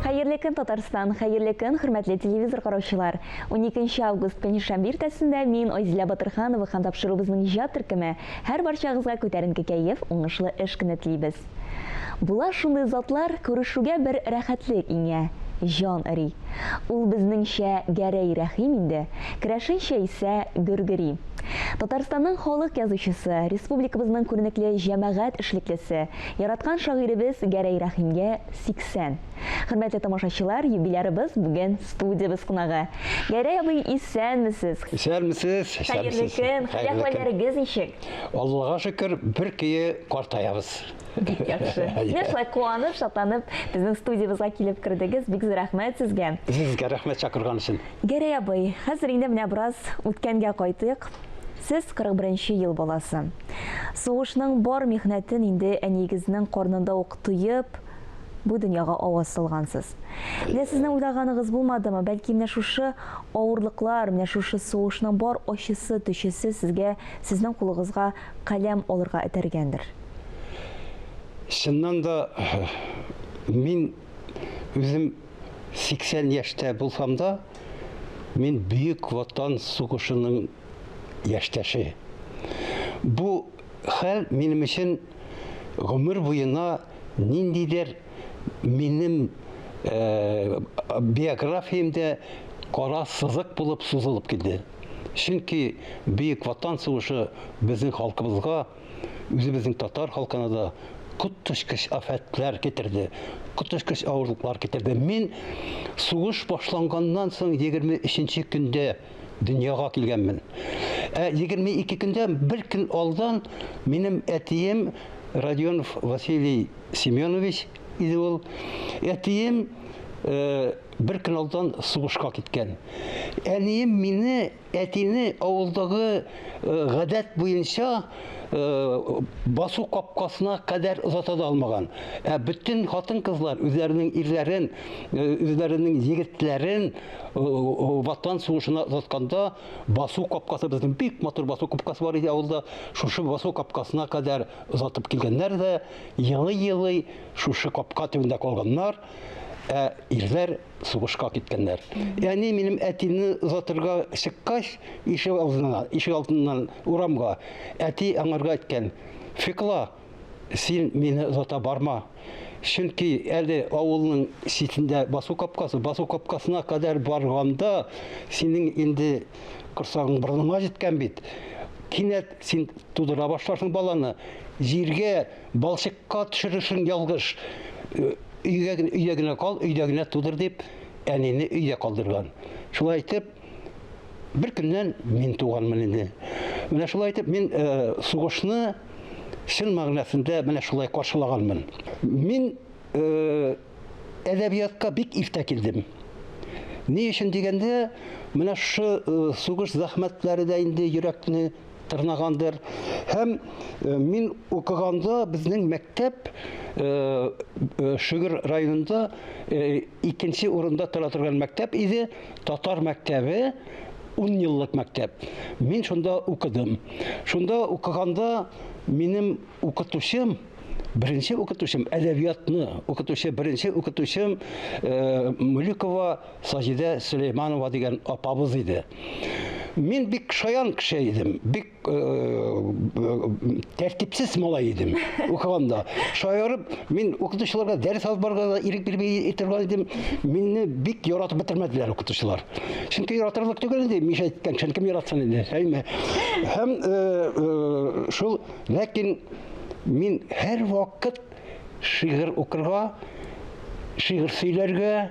Хәерле көн, Татарстан, хәерле көн, хөрмәтле телевизор караучылар. 12 август пәнҗешәмбе иртәсендә мин Айзилә Батырханова һәм тапшыруыбызның иҗат төркеме һәр барчагызга күтәренке кәеф, уңышлы эш көне телибез. Була шундый затлар, күрешүгә бер рәхәтлек иңә. Жан Ари. Ул безнеңчә Гәрәй Рәхим инде, керәшенчә исә Гөргөри. Татарстанның халык язучысы, республикабызның күренекле җәмәгать эшлеклесе, яраткан шагыйребез Гәрәй Рәхимгә 80. Хөрмәтле тамашачылар, юбилярыбыз бүген студиябыз кунагы. Гәрәй абый, исәнмесез? Исәнмесез? Хәерле көн, хәлләрегез ничек? Аллага шөкер, бер көе картаябыз. Бик яхшы. Менә шулай куанып, шатланып, безнең студиябызга килеп кирдегез. Бик зур рәхмәт сезгә. Сезгә рәхмәт чакырган өчен. Гәрәй абый, хәзер инде менә бераз үткәнгә кайтыйк. Сез 41 ел баласы. Сугышның бар михнәтен инде әнигезнең карнында ук тоеп, бу дөньяга аваз салгансыз. Менә сезнең уйлаганыгыз булмадымы? Бәлки менә шушы авырлыклар, менә шушы сугышның бар ачысы, төчесе сезгә, сезнең кулыгызга каләм алырга этәргәндер. Чыннан да мин үзем 80 яшьтә булсам да, мин бөек ватан сугышының яшьтәше. Бу хәл минем өчен гомер буена ниндидер минем биографиямда кара сызык булып сузылып килде. Чөнки бөек ватан сугышы безнең халкыбызга, үзебезнең татар халкына да көттөшкеч афәтләр китерде, көттөшкеч авырлыклар китерде. Мин сугыш башланганнан соң 23-нче көндә дөньяга килгәнмен. 22 көндә бер көн алдан минем әтием Родионов Василий Семенович иде ул. Әтием бер көн алдан сугышка киткән. Әнием мине, әтине авылдагы гадәт буенча басу капкасына кадәр озата да алмаган. Bütün хатын-кызлар үзләренең ирләрен, үзләренең егетләрен ватан сугышына озатканда, басу капкасы, безнең бик матур басу капкасы бар иде авылда, шушы басу капкасына кадәр озатып килгәннәр дә, елый-елый шушы капка төбендә калганнар. Ирләр сугышка киткәннәр. Яни минем әтине озатырга чыккач, ишек алдыннан урамга, әти аңарга әйткән: "Фикла, син мине озата барма. Чөнки әле авылның ситендә басу капкасына кадәр барганда, синең инде корсагың борыныңа җиткән бит. Кинәт син тудыра башларсың баланы, җиргә балчыкка төшеришең ялгыш. Өйдә генә кал, өйдә генә тудыр" дип, әнине өйдә калдырган. Шулай итеп, бер көннән мин туганмын инде. Менә шулай итеп, мин сугышны чын мәгънәсендә менә шулай каршылаганмын. Мин әдәбиятка бик иртә килдем. Ни өчен дигәндә, менә шу сугыш зәхмәтләре дә инде йөрәкне тырнагандыр. Һәм мин укыганда безнең мәктәп Шыгыр районында икенче урында тора торган мәктәп иде, татар мәктәбе, 10 еллык мәктәп. Мин шунда укыдым. Шунда укыганда минем укытучым, беренче укытучым, әдәбиятны укытучы, беренче укытучым Муликова Саҗидә Сөләйманова дигән апабыз иде. Мин бик шаян кеше идем, бик тәртипсез малай идем укыганда. Шаярып, мин укытучыларга дәрес алып барырга ирек бирмәй торган идем. Мине бик яратып бетермәделәр укытучылар. Чөнки яратырлык түгел инде, мин әйткән, кем яратсын инде, әйме. Һәм шул, ләкин мин һәр вакыт шигырь укырга, шигырь сөйләргә,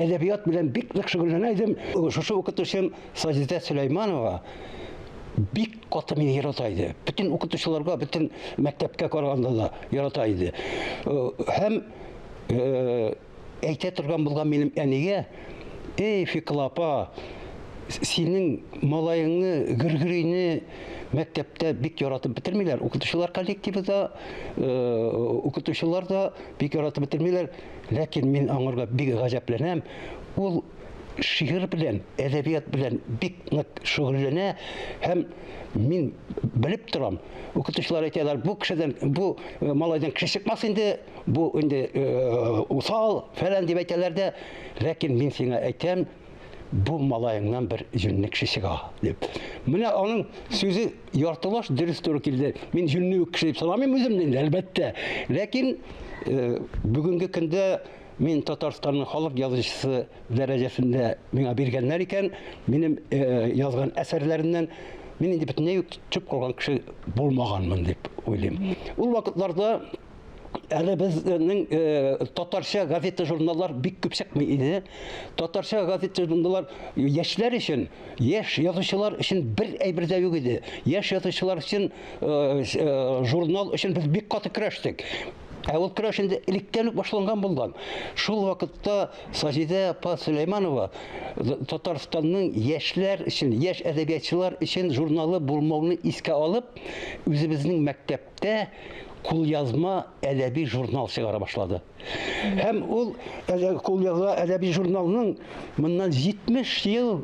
әдәбият белән бик нык шөгыльләнә идем. Шушы укытучым Саҗидә Сөләйманова бик каты мине ярата иде. Bütün укытучыларга, bütün мәктәпкә караганда да ярата иде. Һәм әйтә торган булган минем әнигә: "Эй, Фикла апа, синең малаеңны, Гөргөрийне мәктәптә бик яратып бетермиләр. Укытучылар коллективында укытучылар да бик яратып бетермиләр. Ләкин мин аңарга бик гаҗәпләнәм. Ул шигырь белән, әдәбият белән бик нык шөгыльләнә һәм мин белеп торам. Укытучылар әйтәләр, бу кешедән, бу малайдан кеше чыкмас инде, бу инде усал фәлән дип әйтәләр дә, ләкин мин сиңа әйтәм, бу малайыңнан бер җүнле кеше чыга дип. Менә аның сүзе яртылаш дөрес туры килде. Мин җүнле кеше дип санамыйм үземне, әлбәттә. Ләкин бүгенге көндә мин Татарстанның халык язучысы дәрәҗәсендә миңа биргәннәр икән, минем язган әсәрләремнән мин инде бөтенләй төп калган кеше булмаганмын дип уйлыйм. Ул вакытларда әле безнең татарча газета журналлар бик күп чыкмый иде. Татарча газета журналлар яшьләр өчен, яшь язучылар өчен бер әйбер дә юк иде. Яшь язучылар өчен журнал өчен без бик каты көрәштек. Ә ул көрәш инде электән үк башланган булган. Шул вакытта Саҗидә апа Сөләйманова Татарстанның яшьләр өчен, яшь әдәбиятчылар өчен журналы булмауны искә алып, үзебезнең мәктәптә кулъязма әдәби журнал чыгара башлады. Һәм ул кулъязма әдәби журналның моннан 70 ел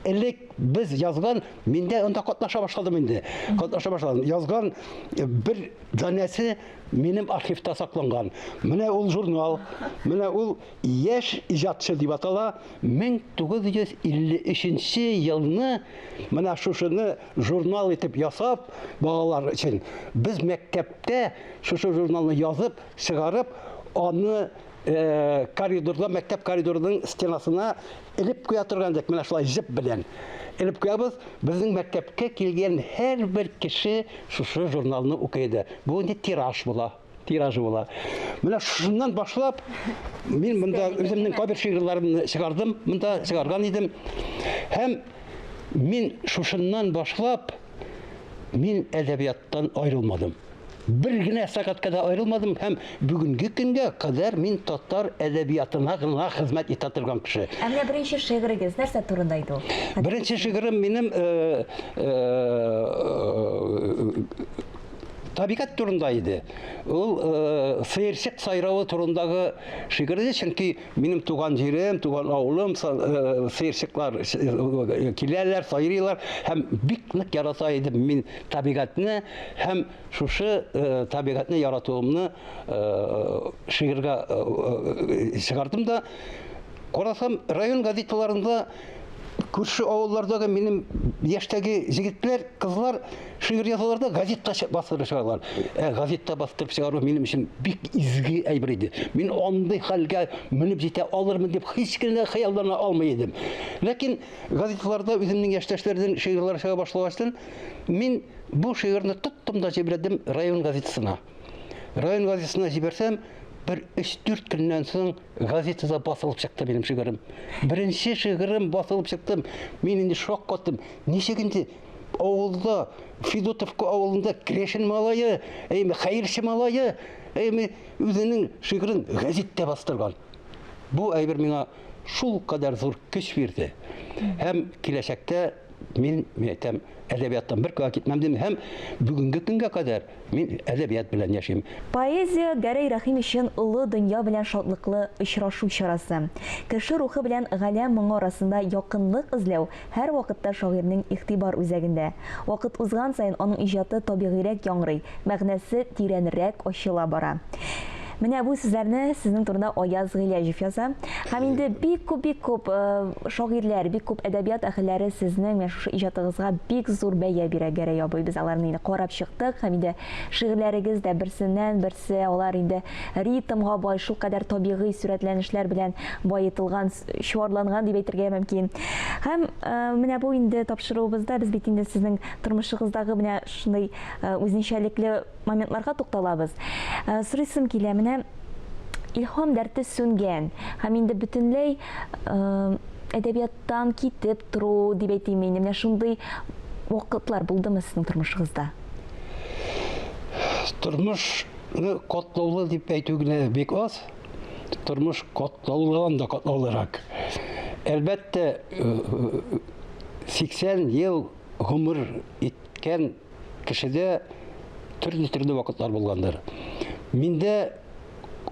элек без язган, миндә анда катнаша башладым инде. Катнаша башладым. Язган бер данәсе минем архивта сакланган. Менә ул журнал, менә ул яшь иҗатчы дип атала. 1953 елны менә шушыны журнал итеп ясап, балалар өчен без мәктәптә шушы журналны язып, чыгарып, аны коридорда, мәктәп коридорының стенасына элеп куя торгандык, менә шулай җеп белән. Элеп куябыз, безнең мәктәпкә килгән һәрбер кеше шушы журналны укыйды. Бу инде тираж була, тиражы була. Менә шуннан башлап, мин монда үземнең кабер шигырьләремне чыгардым, монда чыгарган идем. Һәм мин шушыннан башлап, мин әдәбияттан аерылмадым. Бер генә сәгатькә дә аерылмадым һәм бүгенге көнгә кадәр мин татар әдәбиятына гына хезмәт итә торган кеше. Ә менә беренче шигырегез нәрсә турында иде ул? Беренче шигырем минем табигать турында иде. Ул сыерчык сайравы турындагы шигырь иде, чөнки минем туган җирем, туган авылым сыерчыклар киләләр, сайрыйлар һәм бик нык ярата идем мин табигатьне һәм шушы табигатьне яратуымны шигырьгә чыгардым да, карасам район газеталарында күрше авыллардагы минем яшьтәге җегетләр, кызлар шигырь язаларда газетта бастырып чыгаралар. Газетта бастырып чыгару минем өчен бик изге әйбер иде. Мин андый хәлгә менеп җитә алырмын дип һич кенә хыяллана алмый идем. Ләкин газеталарда үземнең яшьтәшләрдән шигырьләр чыга башлагачтан мин бу шигырьне тоттым да җибәрдем район газетасына. Район газетасына җибәрсәм, bir 3-4 көннән соң газетада басылып чыкты минем шигырем. Беренче шигырем басылып чыктым. Мин инде шок каттым. Ничек инде авылда, Федотовка авылында Крешин малае, хәерче малае, үзенең шигырен газетта бастырган. Бу әйбер миңа шул кадәр зур көч бирде. Һәм киләчәктә мин әйтәм, әдәбияттан бер кая китмәм дим, һәм бүгенге көнгә кадәр мин әдәбият белән яшим. Поэзия Гәрәй Рәхим өчен улы дөнья белән шатлыклы очрашу чарасы. Кеше рухы белән галәм моңы арасында якынлык эзләү һәр вакытта шагыйрьнең игътибар үзәгендә. Вакыт узган саен аның иҗаты табигыйрәк яңгырый, мәгънәсе тирәнрәк ачыла бара. Менә бу сүзләрне сезнең турында Аяз Гыйләҗев яза. Һәм инде бик күп шагыйрьләр, бик күп әдәбият әһелләре сезнең шушы иҗатыгызга бик зур бәя бирә Гәрәй абый. Без аларны инде карап чыктык. Һәм инде шигырьләрегез дә берсеннән берсе, алар инде ритмга бай, шул кадәр табигый сурәтләнешләр белән баетылган, чуарланган дип әйтергә мөмкин. Һәм менә бу инде тапшыруыбызда без бит инде сезнең тормышыгыздагы менә шундый үзенчәлекле моментларга тукталабыз. Сұрыйсым килә, менә илһам дәрте сүнгән, һәм инде бөтенләй әдәбияттан китеп тору дип әйтим инде. Менә шундый вакытлар булдымы сезнең тормышыгызда? Тормышны катлаулы дип әйтү генә бик аз. Тормыш катлаулыдан да катлаулырак. Әлбәттә, 80 ел гомер иткән кешедә төрле вакытлар булгандыр. Миндә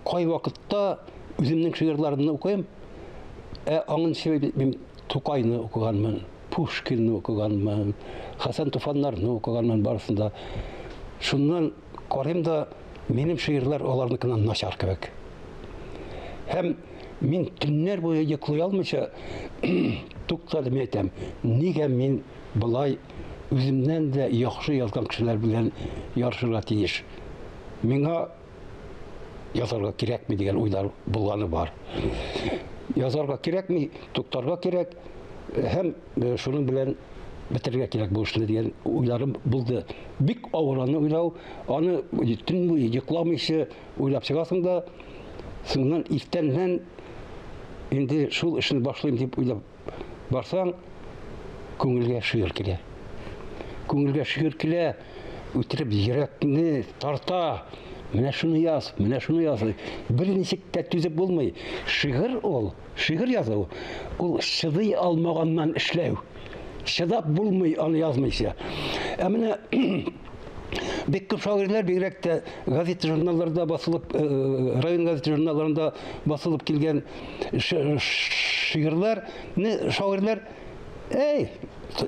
кай вакытта үземнең шигырьләремне укыйм, Аңын себебі мен Тукайны оқығанмын, Пушкинны оқығанмын, Хасан Туфанларны оқығанмын барысында. Шуннан қарайым да менің шиырлар оларныкынан нашар кебек. Һәм мен түннәр бойы йоклый алмыйча тукталып әйтәм, нигә мин былай үземнән дә яхшы язган кешеләр белән ярышырга тиеш. Миңа язарга кирәкми дигән уйлар булганы бар. Язарга кирәкми, туктарга кирәк, һәм шуның белән бетергә кирәк бу эшне дигән уйларым булды. Бик авыраны уйлау, аны төн буе йокламыйча уйлап чыгасың да, соңыннан иртәннән инде шул эшне башлыйм дип уйлап барсаң, күңелгә шигырь килә. Күңелгә шигырь килә, үтереп йөрәкне тарта. Менә шуны яз, менә шуны яз. Бер ничек тә түзеп булмый. Шигырь ул, шигырь язу, ул шыдый алмаганнан эшләү. Шыдап булмый аны язмыйча. Менә бик күп шагыйрьләр бигрәк тә газет журналларда басылып, район газет журналларында басылып килгән шигырьләрне шагыйрьләр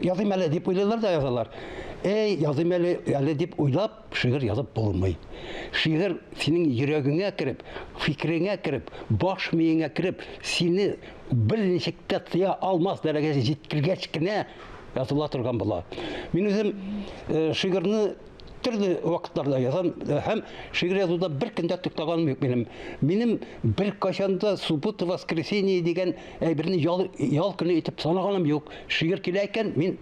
языйм әле дип уйлыйлар да язалар. Языйм әле дип уйлап, шигырь язып булмый. Шигырь синең йөрәгеңә кереп, фикереңә кереп, баш миеңә кереп, сине бер ничек тә тыя алмас дәрәҗәгә җиткергәч кенә языла торган була. Мин үзем шигырьне төрле вакытларда язам, һәм шигырь язуда бер көндә туктаганым юк минем. Минем бер качанда суббота, воскресенье дигән әйберне ял көне итеп санаганым юк. Шигырь килә икән, мин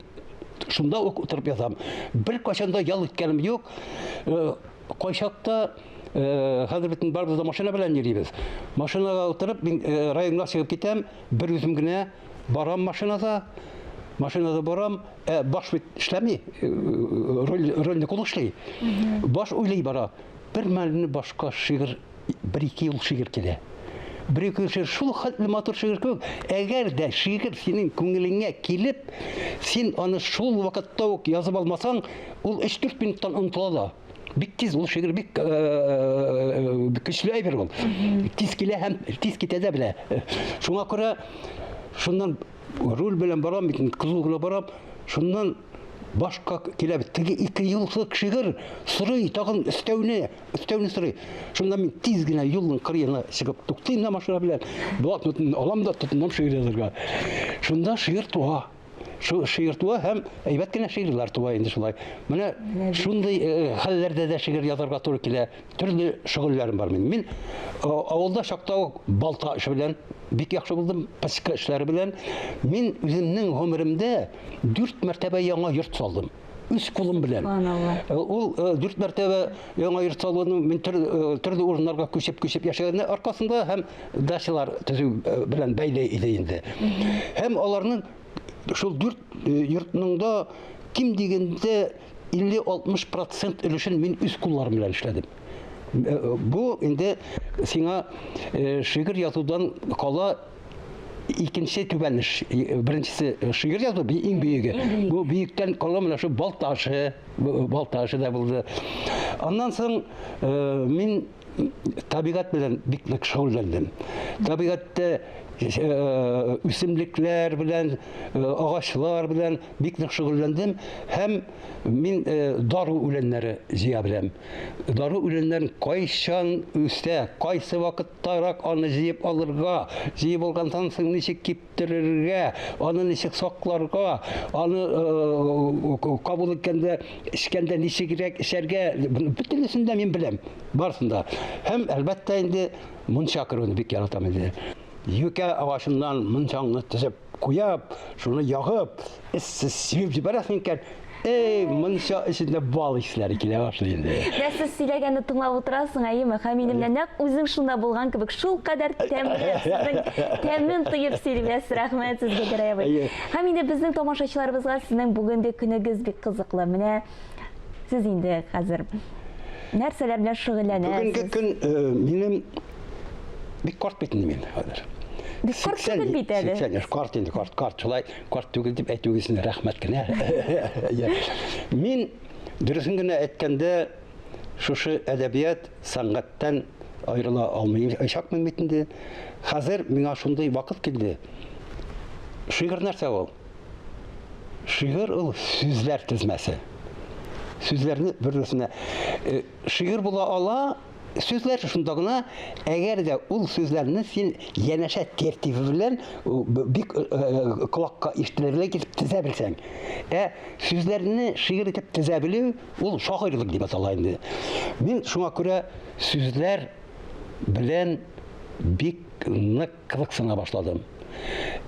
шунда ук утырып язам. Бер качанда ял иткәнем юк. Кайчакта хәзер бит барыбыз да машина белән йөрибез. Машинага утырып, мин районга чыгып китәм, бер үзем генә барам машинада барам, баш бит эшләми, рольне кулы эшли. Баш уйлый бара. Бер мәлне башка шигырь, бер-ике ел шигырь килә. Бер-ике шигырь, шул хәтле матур шигырь күп. Әгәр дә шигырь синең күңелеңә килеп, син аны шул вакытта ук язып алмасаң, ул 3-4 минуттан онытыла да. Бик тиз ул шигырь, бик көчле әйбер ул. Тиз килә һәм тиз китә дә белә. Шуңа күрә шуннан руль белән барам, кызу гына барам, шуннан башка килә бит. Теге 2 еллык шигырь сорый, тагын өстәүне сорый. Шунда мин тиз генә юлның кырыена чыгып туктыйм да машина белән. Блокнотны алам да тотынам шигырь язарга. Шунда шигырь туа. Шигырь туа һәм әйбәт кенә шигырьләр туа инде шулай. Менә шундый хәлләрдә дә шигырь язарга туры килә. Төрле шөгыльләрем бар минем. Мин авылда чакта балта эше белән бик яхшы булдым, пасика эшләре белән. Мин үземнең гомеремдә 4 мәртәбә яңа йорт салдым. Үз кулым белән. Ул 4 мәртәбә яңа йорт салуны мин төрле урыннарга күчеп яшәгәннең аркасында һәм дачалар төзү белән бәйле иде инде. Һәм аларның шул 4 йортның да ким дигәндә 50-60% өлешен мин үз кулларым белән эшләдем. Бу инде сиңа шигырь язудан кала икенче түбәнеш. Беренчесе шигырь язу иң бөеге. Бу бөектән кала менә шу балташы да булды. Аннан соң мин табигать белән бик нык шөгыльләндем. Табигатьтә үсемлекләр белән, агачлар белән бик нык шөгыльләндем һәм мин дару үләннәре җыя беләм. Дару үләннәрен кайчан үсә, кайсы вакыттарак аны җыеп алырга, җыеп алгандан соң ничек киптерергә, аны ничек сакларга, аны кабул иткәндә, эчкәндә ничегрәк эчәргә, бөтенесен дә мин беләм, барысында. Һәм әлбәттә инде мунча кыруны бик яратам инде. Юкә агачыннан мунчаңны төзеп куяп, шуны ягып, сибеп җибәрәсең икән. Мунча эчендә бал исләре килә башлый инде. Сез сөйләгәнне тыңлап утырасың, әйеме? Һәм минем нәкъ үзем шунда булган кебек, шул кадәр тәмле тоеп сөйләсез. Рәхмәт сезгә, Гәрәй. Һәм инде безнең тамашачыларыбызга сезнең бүгенге көнегез бик кызыклы. Менә сез инде хәзер нәрсәләр белән шөгыльләнәсез? Бүгенге көн минем бик карт бит инде мин хәзер. Карт түгел бит әле. 80 яшь карт инде, карт шулай, карт түгел дип әйтүгезне рәхмәт кенә. Мин дөресен генә әйткәндә шушы әдәбият, сәнгатьтән айрыла алмаячакмын бит инде. Хәзер миңа шундый вакыт килде. Шигырь нәрсә ул? Шигырь ул сүзләр тезмәсе. Сүзләрне бер-берсенә шигырь була ала, сүзләр шунда гына, әгәр дә ул сүзләрне син янәшә тәртибе белән бик колакка ишетелерлек итеп тезә белсәң. Сүзләрне шигырь итеп тезә белү ул шагыйрьлек дип атала инде. Мин шуңа күрә сүзләр белән бик нык кызыксына башладым.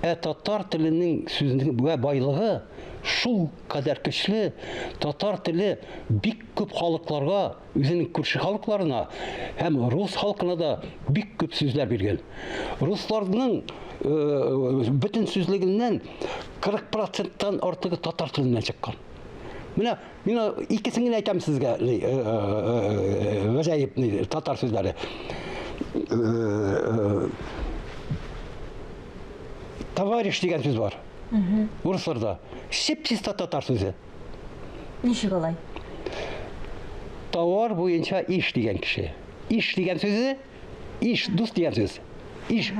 Татар теленең сүзнең байлыгы шул кадәр көчле, татар теле бик күп халыкларга, үзенең күрше халыкларына һәм рус халкына да бик күп сүзләр биргән. Русларның бөтен сүзлегеннән 40%-тан артыгы татар теленнән чыккан. Менә мин икесен генә әйтәм сезгә, гаҗәеп татар сүзләре. Товарищ дигән сүз бар. Урысларда. Чиста татар сүзе. Ничек алай? Товар буенча иш дигән кеше. Иш дигән сүзе, иш, дус дигән сүз. Иш.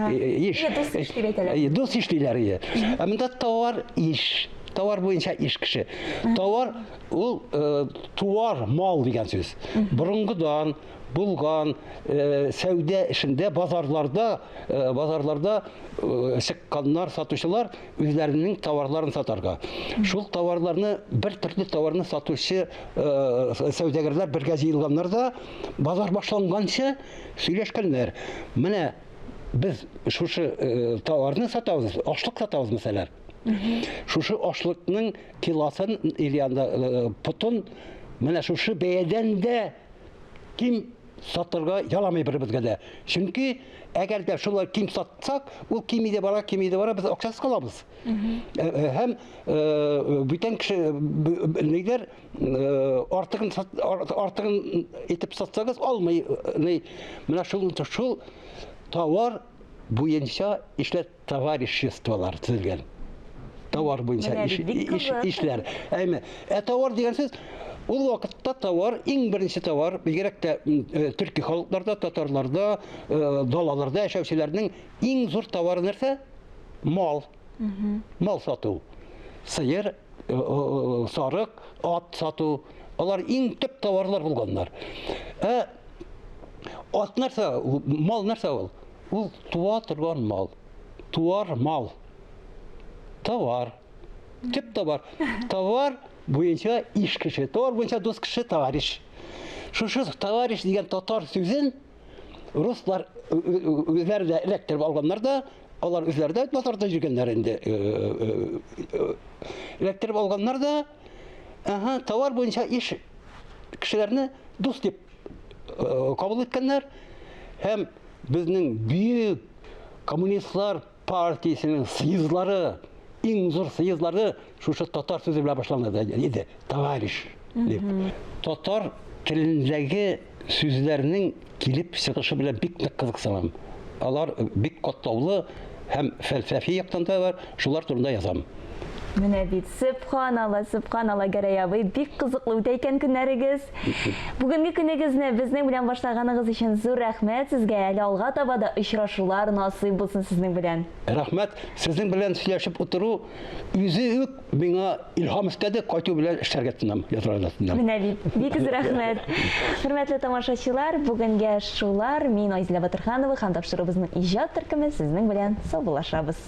Дус иш дип әйтәләр. Дус иш диләр. Ә монда товар иш. Товар буенча иш кеше. Товар ул туар, мал дигән сүз. Борынгыдан булган сәүдә эшендә базарларда чыкканнар, сатучылар үзләренең товарларын сатарга. Шул товарларны, бер төрле товарны сатучы сәүдәгәрләр бергә җыелганнар да базар башланганчы сөйләшкәннәр. Менә без шушы товарны сатабыз, ашлык сатабыз мәсәлән. Шушы ашлыкның килосын илянда путын менә шушы бәядән дә ким сатырга яламый беребезгә дә. Чөнки әгәр дә шулар ким сатсак, ул кимиде бара, без акчасыз калабыз. Һәм бүтән кеше нидер артыгын итеп сатсагыз алмый. Менә шул товар буенча эшләр товариществолар төзелгән. Товар буенча эшләр. Товар дигән сүз ул вакытта товар, иң беренче товар, бигрәк тә төрки халыкларда, татарларда, далаларда яшәүчеләрнең иң зур товары нәрсә? Мал. Мал сату. Сыер, сарык, ат сату. Алар иң төп товарлар булганнар. Ат нәрсә? Мал нәрсә ул? Ул туа торган мал. Туар мал. Товар. Төп товар. Товар буенча иш кеше, товар буенча дус кеше, товарищ. Шушы товарищ дигән татар сүзен руслар үзләре дә эләктереп алганнар да, алар үзләре дә базарда йөргәннәр инде. Эләктереп алганнар да, товар буенча иш кешеләрне дус дип кабул иткәннәр. Һәм безнең бөек коммунистлар партиясенең съездлары, иң зур съездлары шушы татар сүзе белән башланды иде. Товарищ дип. Татар телендәге сүзләрнең килеп чыгышы белән бик нык кызыксынам. Алар бик катлаулы һәм фәлсәфи яктан да бар. Шулар турында язам. Менә бит, Субханалла Гәрәй абый, бик кызыклы үтә икән көннәрегез. Бүгенге көнегезне безнең белән башлаганыгыз өчен зур рәхмәт сезгә. Әле алга таба да очрашулар насыйп булсын сезнең белән. Рәхмәт. Сезнең белән сөйләшеп утыру үзе үк миңа илһам өстәде, кайту белән эшләргә тынам, язарга тынам. Менә бит, бик рәхмәт. Хөрмәтле тамашачылар, бүгенгә шулар. Мин Айзилә Батырханова һәм тапшырыбызның иҗат төркеме сезнең белән саубуллашабыз.